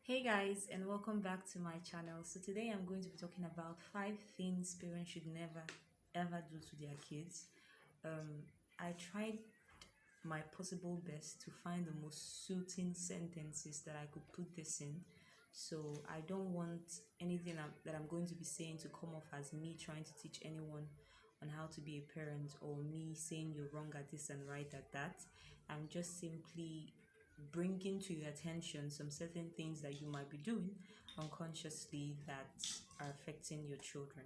Hey guys, and welcome back to my channel. So today I'm going to be talking about 5 things parents should never ever do to their kids. I tried my possible best to find the most suiting sentences that I could put this in. So I don't want anything that I'm going to be saying to come off as me trying to teach anyone on how to be a parent or me saying you're wrong at this and right at that. I'm just simply bringing to your attention some certain things that you might be doing unconsciously that are affecting your children.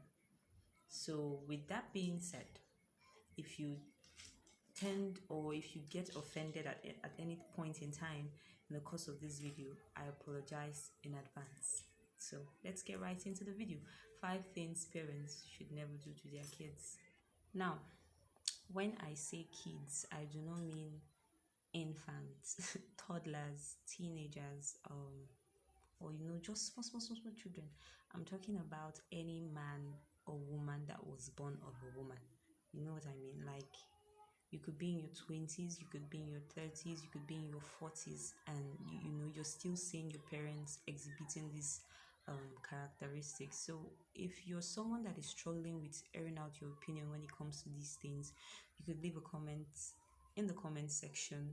So, with that being said, if you tend or if you get offended at any point in time in the course of this video, I apologize in advance. So let's get right into the video. 5 things parents should never do to their kids. Now, when I say kids, I do not mean infants, toddlers, teenagers, or just small children. I'm talking about any man or woman that was born of a woman. You know what I mean? Like you could be in your 20s, you could be in your 30s, you could be in your 40s, and you're still seeing your parents exhibiting these characteristics. So if you're someone that is struggling with airing out your opinion when it comes to these things, you could leave a comment in the comment section.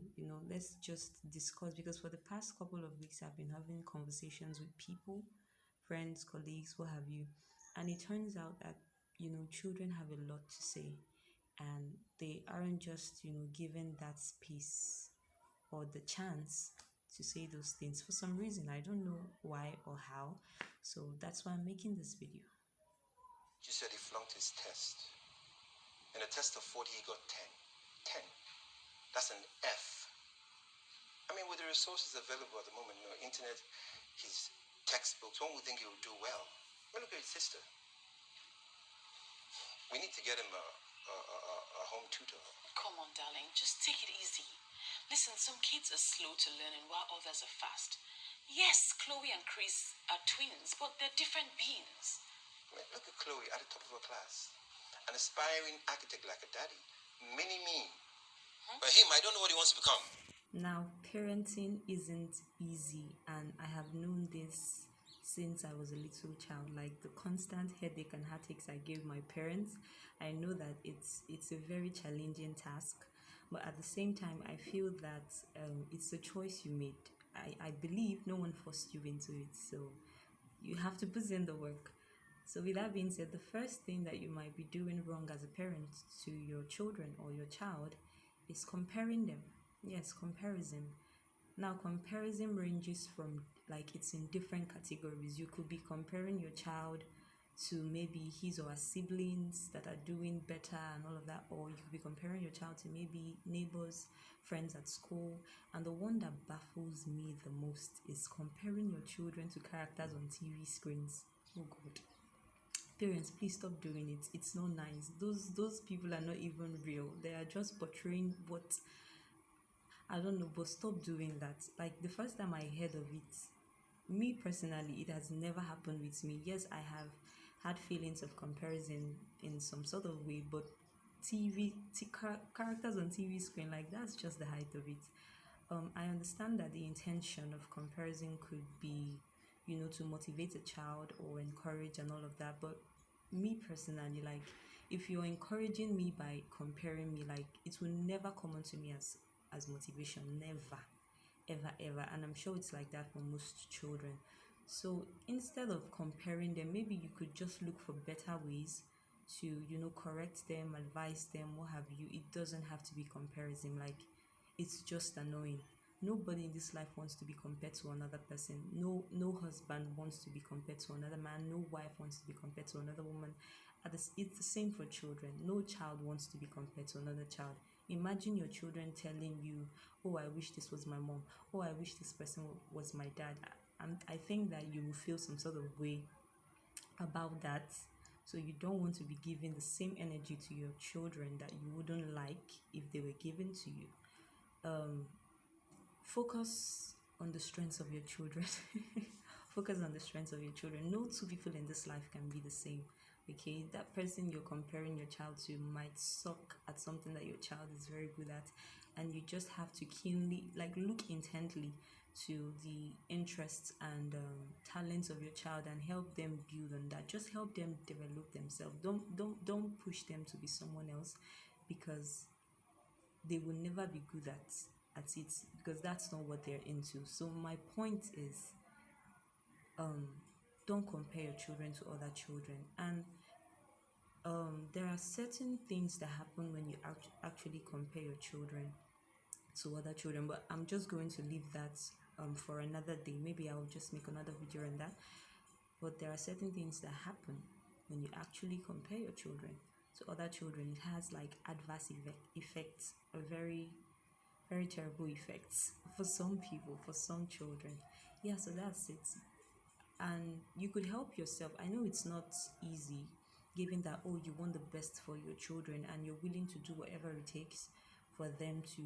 Let's just discuss, because for the past couple of weeks I've been having conversations with people, friends, colleagues, what have you, and it turns out that children have a lot to say, and they aren't just given that space or the chance to say those things for some reason. I don't know why or how, so that's why I'm making this video. You said he flunked his test. In a test of 40, he got 10. 10. That's an F. I mean, with the resources available at the moment, internet, his textbooks, one would think he would do well. But look at his sister. We need to get him a home tutor. Come on, darling, just take it easy. Listen, some kids are slow to learning while others are fast. Yes, Chloe and Chris are twins, but they're different beings. I mean, look at Chloe at the top of her class. An aspiring architect like her daddy. Mini-me. But him, I don't know what he wants to become. Now, parenting isn't easy, and I have known this since I was a little child. Like the constant headache and heartaches I gave my parents, I know that it's a very challenging task, but at the same time I feel that it's a choice you made. I believe no one forced you into it, so you have to put in the work. So with that being said, the first thing that you might be doing wrong as a parent to your children or your child is comparing them. Yes, comparison. Now, comparison ranges from, like, it's in different categories. You could be comparing your child to maybe his or her siblings that are doing better and all of that, or you could be comparing your child to maybe neighbors, friends at school. And the one that baffles me the most is comparing your children to characters on TV screens. Oh God. Parents, please stop doing it. It's not nice. Those people are not even real. They are just portraying what, I don't know, but stop doing that. Like the first time I heard of it, me personally, it has never happened with me. Yes, I have had feelings of comparison in some sort of way, but characters on TV screen, like that's just the height of it. I understand that the intention of comparison could be, to motivate a child or encourage and all of that, but me personally, like if you're encouraging me by comparing me, like it will never come onto me as motivation. Never, ever. And I'm sure it's like that for most children. So instead of comparing them, maybe you could just look for better ways to correct them, advise them, what have you. It doesn't have to be comparison. Like it's just annoying. Nobody in this life wants to be compared to another person. No husband wants to be compared to another man. No wife wants to be compared to another woman. It's the same for children. No child wants to be compared to another child. Imagine your children telling you, oh, I wish this was my mom. Oh, I wish this person was my dad. I think that you will feel some sort of way about that. So you don't want to be giving the same energy to your children that you wouldn't like if they were given to you. Focus on the strengths of your children. Focus on the strengths of your children. No two people in this life can be the same. Okay, that person you're comparing your child to might suck at something that your child is very good at, and you just have to keenly, like, look intently to the interests and talents of your child and help them build on that. Just help them develop themselves. Don't push them to be someone else, because they will never be good at it, because that's not what they're into. So my point is, don't compare your children to other children. And there are certain things that happen when you actually compare your children to other children, but I'm just going to leave that for another day. Maybe I'll just make another video on that. But there are certain things that happen when you actually compare your children to other children. It has like adverse effects, a very, very terrible effects for some people, for some children. Yeah, so that's it. And you could help yourself. I know it's not easy, given that, oh, you want the best for your children and you're willing to do whatever it takes for them to,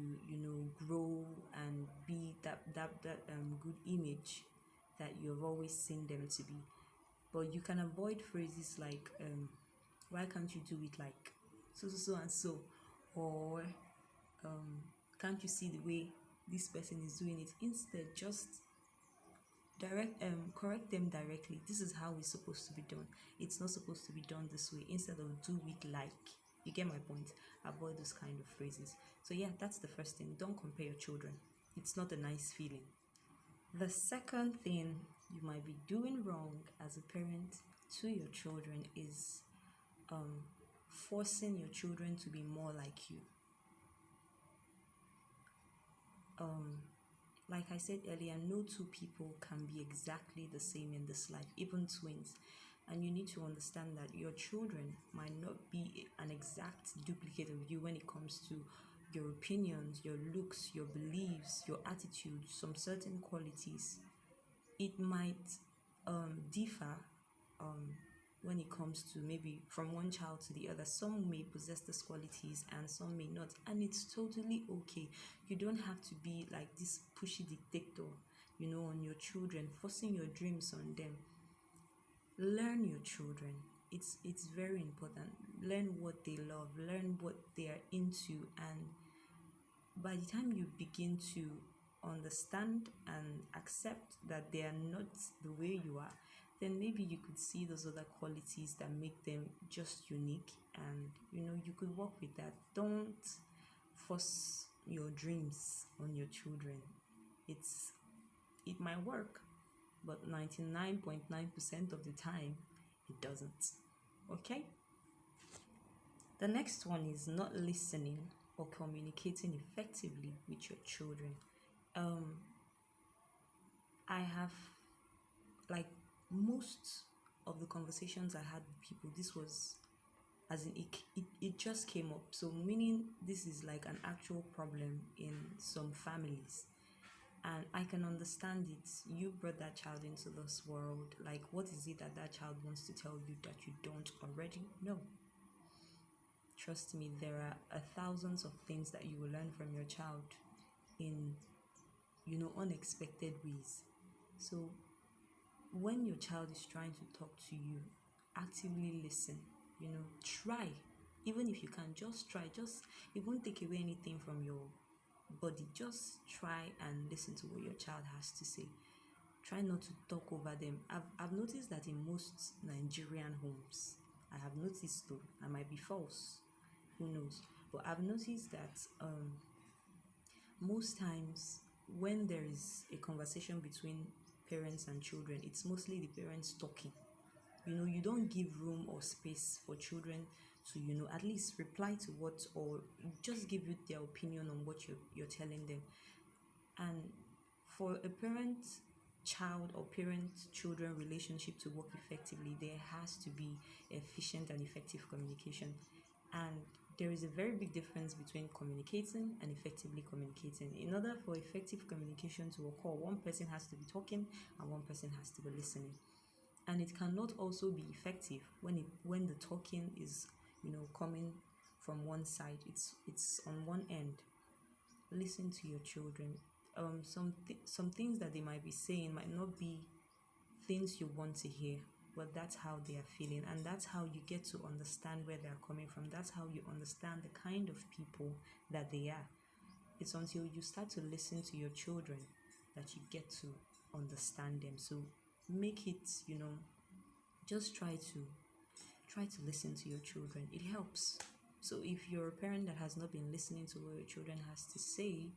grow and be that good image that you've always seen them to be. But you can avoid phrases like, why can't you do it like so and so, or can't you see the way this person is doing it? Instead, just correct them directly. This is how it's supposed to be done. It's not supposed to be done this way. Instead of do it like. You get my point? Avoid those kind of phrases. So yeah, that's the first thing. Don't compare your children. It's not a nice feeling. The second thing you might be doing wrong as a parent to your children is forcing your children to be more like you. Like I said earlier, no two people can be exactly the same in this life, even twins. And you need to understand that your children might not be an exact duplicate of you when it comes to your opinions, your looks, your beliefs, your attitude, some certain qualities. It might differ when it comes to maybe from one child to the other. Some may possess these qualities and some may not, and it's totally okay. You don't have to be like this pushy dictator, on your children, forcing your dreams on them. Learn your children. It's very important. Learn what they love, learn what they are into, and by the time you begin to understand and accept that they are not the way you are, then maybe you could see those other qualities that make them just unique, and you could work with that. Don't force your dreams on your children. It might work, but 99.9% of the time it doesn't. Okay? The next one is not listening or communicating effectively with your children. I have, like, most of the conversations I had with people, this was as in it just came up. So meaning this is like an actual problem in some families, and I can understand it. You brought that child into this world. Like, what is it that child wants to tell you that you don't already know? Trust me, there are thousands of things that you will learn from your child in unexpected ways. So when your child is trying to talk to you, actively listen. Try. Even if you can, just try. It won't take away anything from your body. Just try and listen to what your child has to say. Try not to talk over them. I've noticed that in most Nigerian homes, I have noticed, though I might be false, who knows, but I've noticed that most times when there is a conversation between parents and children, it's mostly the parents talking. You don't give room or space for children to at least reply to what, or just give you their opinion on what you're telling them. And for a parent child or parent children relationship to work effectively, there has to be efficient and effective communication. And there is a very big difference between communicating and effectively communicating. In order for effective communication to occur, one person has to be talking and one person has to be listening. And it cannot also be effective when the talking is coming from one side. It's on one end. Listen to your children. Some things that they might be saying might not be things you want to hear, but that's how they are feeling, and that's how you get to understand where they are coming from. That's how you understand the kind of people that they are. It's until you start to listen to your children that you get to understand them. So make it, just try to listen to your children. It helps. So if you're a parent that has not been listening to what your children has to say,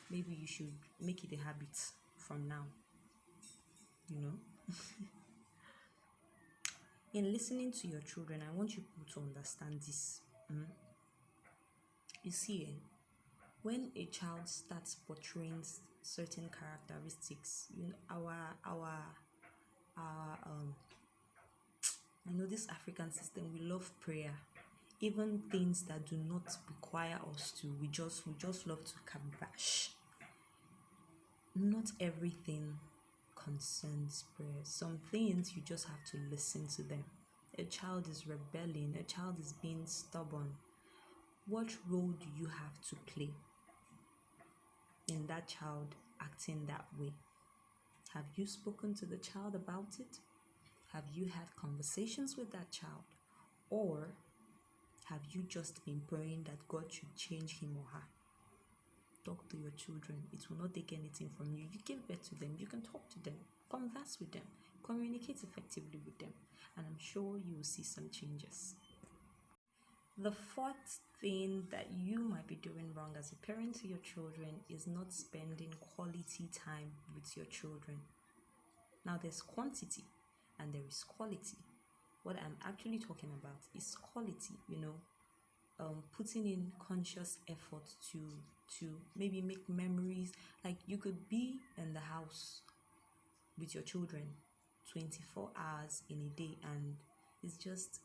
maybe you should make it a habit from now. In listening to your children, I want you to understand this. You see, when a child starts portraying certain characteristics, this African system, we love prayer. Even things that do not require us to, we just love to kabash. Not everything concerns prayer. Some things you just have to listen to them. A child is rebelling, a child is being stubborn. What role do you have to play in that child acting that way? Have you spoken to the child about it? Have you had conversations with that child? Or have you just been praying that God should change him or her? Talk to your children. It will not take anything from you. You give birth to them. You can talk to them. Converse with them. Communicate effectively with them. And I'm sure you will see some changes. The fourth thing that you might be doing wrong as a parent to your children is not spending quality time with your children. Now, there's quantity and there is quality. What I'm actually talking about is quality, putting in conscious effort to maybe make memories. Like, you could be in the house with your children 24 hours in a day, and it's just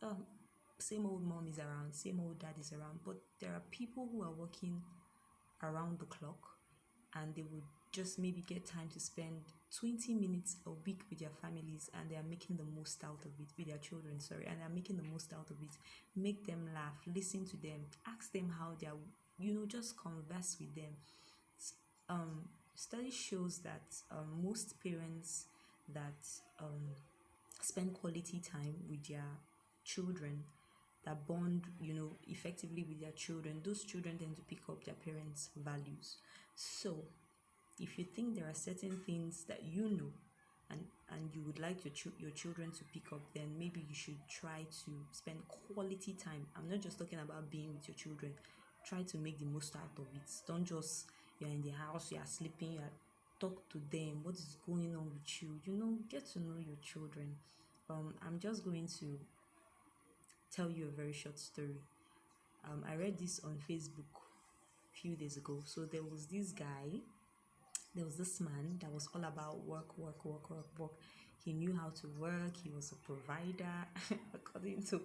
same old mom is around, same old dad is around. But there are people who are working around the clock, and they would just maybe get time to spend 20 minutes a week with their families, and they are making the most out of it with their children, and they're making the most out of it. Make them laugh, listen to them, ask them how they are, just converse with them. Study shows that most parents that spend quality time with their children, that bond, effectively with their children, those children tend to pick up their parents' values. So if you think there are certain things that and you would like your children to pick up, then maybe you should try to spend quality time. I'm not just talking about being with your children. Try to make the most out of it. Don't just, you're in the house, you're sleeping, talk to them. What is going on with you? Get to know your children. I'm just going to tell you a very short story. I read this on Facebook a few days ago. So there was this man that was all about work. He knew how to work. He was a provider, according to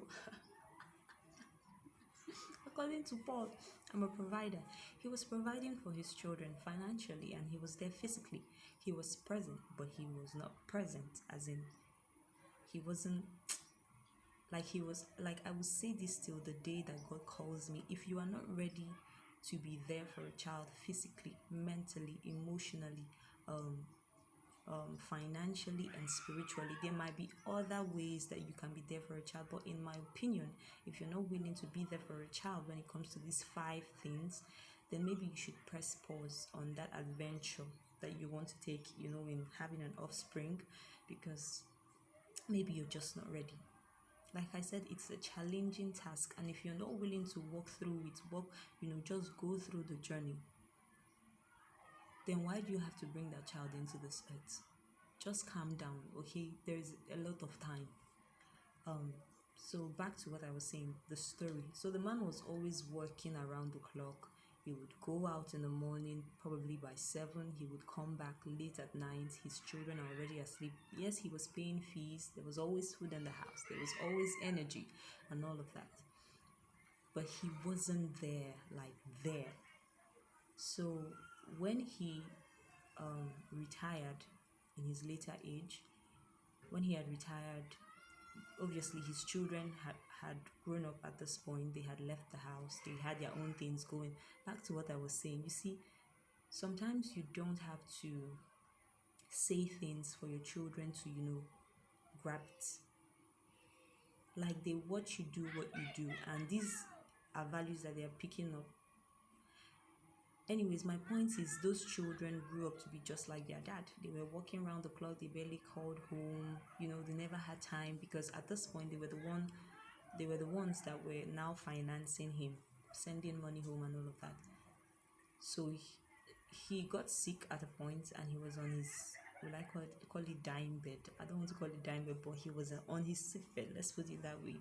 Paul. I'm a provider. He was providing for his children financially, and he was there physically. He was present, but he was not present, as in he wasn't like he was like I will say this till the day that God calls me. If you are not ready to be there for a child physically, mentally, emotionally, financially and spiritually, there might be other ways that you can be there for a child. But in my opinion, if you're not willing to be there for a child when it comes to these 5 things, then maybe you should press pause on that adventure that you want to take, in having an offspring, because maybe you're just not ready. Like I said, it's a challenging task, and if you're not willing to walk through it, just go through the journey, then why do you have to bring that child into this earth? Just calm down, okay? There's a lot of time. So back to what I was saying, the story. So the man was always working around the clock. He would go out in the morning, probably by 7. He would come back late at night. His children are already asleep. Yes, he was paying fees. There was always food in the house. There was always energy and all of that. But he wasn't there. So when he retired in his later age, when he had retired, obviously his children had grown up at this point. They had left the house. They had their own things going. Back to what I was saying, you see, sometimes you don't have to say things for your children to, grab it. Like, they watch you do what you do, and these are values that they are picking up. Anyways, my point is those children grew up to be just like their dad. They were walking around the clock, they barely called home, they never had time, because at this point they were the ones that were now financing him, sending money home and all of that. So he got sick at a point, and he was on his, will I call it dying bed? I don't want to call it dying bed, but he was on his sick bed, let's put it that way.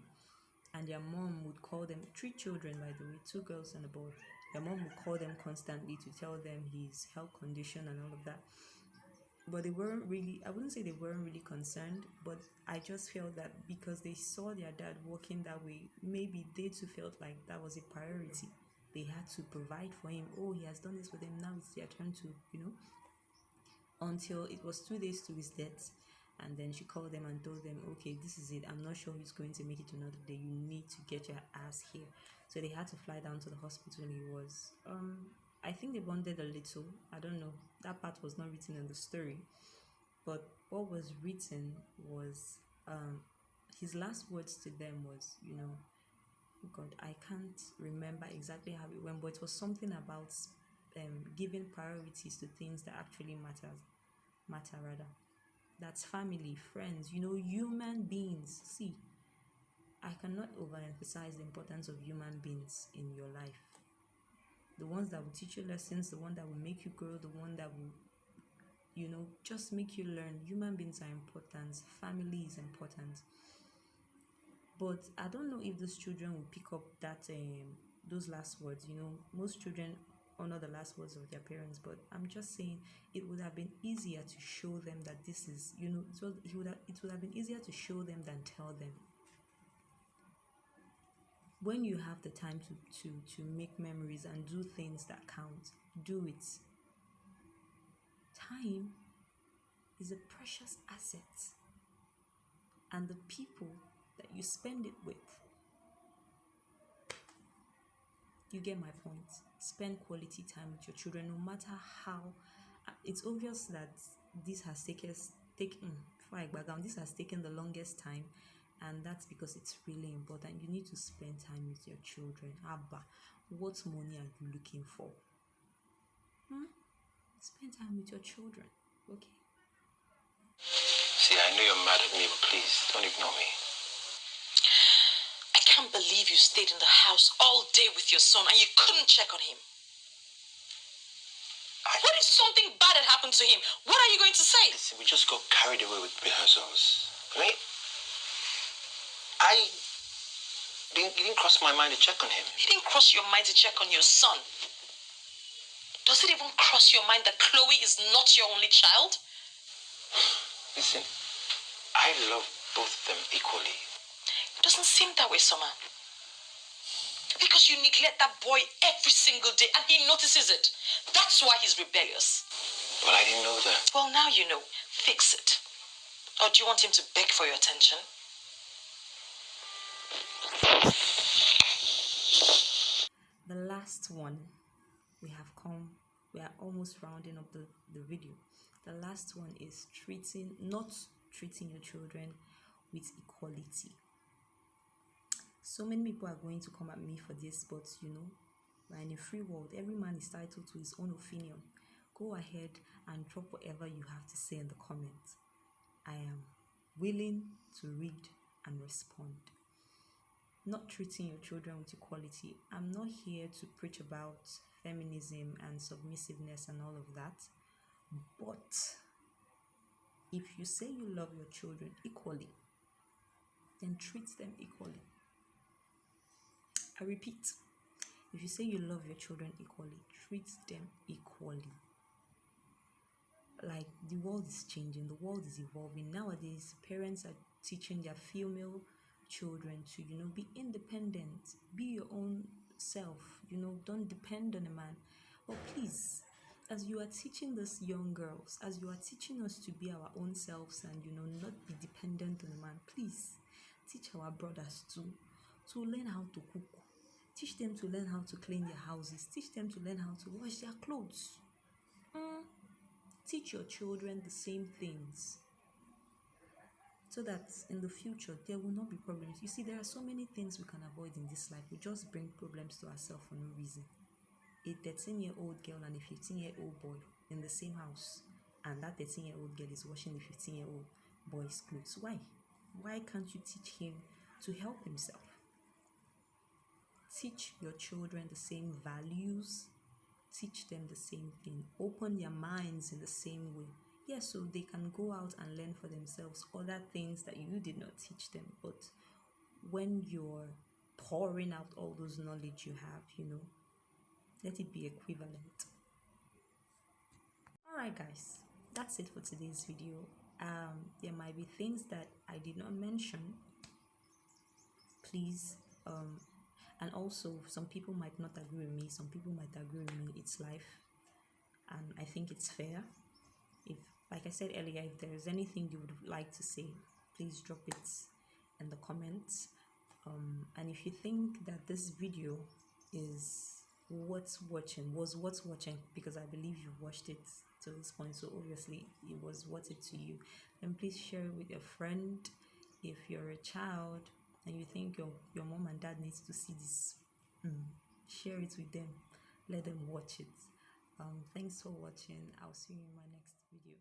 And their mom would call them, 3 children by the way, 2 girls and a boy. Their mom would call them constantly to tell them his health condition and all of that. But they weren't really, I wouldn't say they weren't really concerned, but I just felt that because they saw their dad walking that way, maybe they too felt like that was a priority. They had to provide for him. Oh, he has done this for them, now it's their turn to, until it was 2 days to his death. And then she called them and told them, okay, this is it. I'm not sure who's going to make it another day. You need to get your ass here. So they had to fly down to the hospital. He was, I think they bonded a little. I don't know. That part was not written in the story. But what was written was, his last words to them was, God, I can't remember exactly how it went, but it was something about giving priorities to things that actually matter rather. That's family, friends, human beings. See, I cannot overemphasize the importance of human beings in your life. The ones that will teach you lessons, the one that will make you grow, the one that will, just make you learn. Human beings are important. Family is important. But I don't know if those children will pick up those last words. Most children honor the last words of their parents, but I'm just saying it would have been easier to show them that this is, it would have been easier to show them than tell them. When you have the time to make memories and do things that count, do it. Time is a precious asset, and the people that you spend it with, you get my point. Spend quality time with your children, no matter how. It's obvious that this has taken the longest time, and that's because it's really important. You need to spend time with your children. Abba, what money are you looking for? Spend time with your children, okay? See, I know you're mad at me, but please don't ignore me. I can't believe you stayed in the house all day with your son and you couldn't check on him. What if something bad had happened to him? What are you going to say? Listen, we just got carried away with rehearsals. It didn't cross my mind to check on him. It didn't cross your mind to check on your son. Does it even cross your mind that Chloe is not your only child? Listen, I love both of them equally. It doesn't seem that way, Summer. Because you neglect that boy every single day and he notices it. That's why he's rebellious. Well, I didn't know that. Well, now you know. Fix it. Or do you want him to beg for your attention? The last one, we are almost rounding up the video. The last one is not treating your children with equality. So many people are going to come at me for this, but we're in a free world. Every man is entitled to his own opinion. Go ahead and drop whatever you have to say in the comments. I am willing to read and respond. Not treating your children with equality. I'm not here to preach about feminism and submissiveness and all of that. But if you say you love your children equally, then treat them equally. I repeat, if you say you love your children equally, treat them equally. Like, the world is changing, the world is evolving. Nowadays, parents are teaching their female children to, be independent, be your own self, don't depend on a man. But please, as you are teaching these young girls, as you are teaching us to be our own selves and, not be dependent on a man, please teach our brothers to learn how to cook. Teach them to learn how to clean their houses. Teach them to learn how to wash their clothes. Teach your children the same things, so that in the future there will not be problems. You see, there are so many things we can avoid in this life. We just bring problems to ourselves for no reason. a 13-year-old girl and a 15-year-old boy in the same house, and that 13-year-old girl is washing the 15-year-old boy's clothes? Why can't you teach him to help himself? Teach your children the same values, teach them the same thing, open their minds in the same way. Yes, so they can go out and learn for themselves other things that you did not teach them. But when you're pouring out all those knowledge you have, let it be equivalent. Alright guys, that's it for today's video. There might be things that I did not mention. Please, and also some people might not agree with me, some people might agree with me. It's life, and I think it's fair. If, like I said earlier, if there is anything you would like to say, please drop it in the comments. And if you think that this video is worth watching, because I believe you watched it to this point, so obviously it was worth it to you, then please share it with a friend. If you're a child and you think your mom and dad needs to see this, share it with them, let them watch it. Thanks for watching. I'll see you in my next video.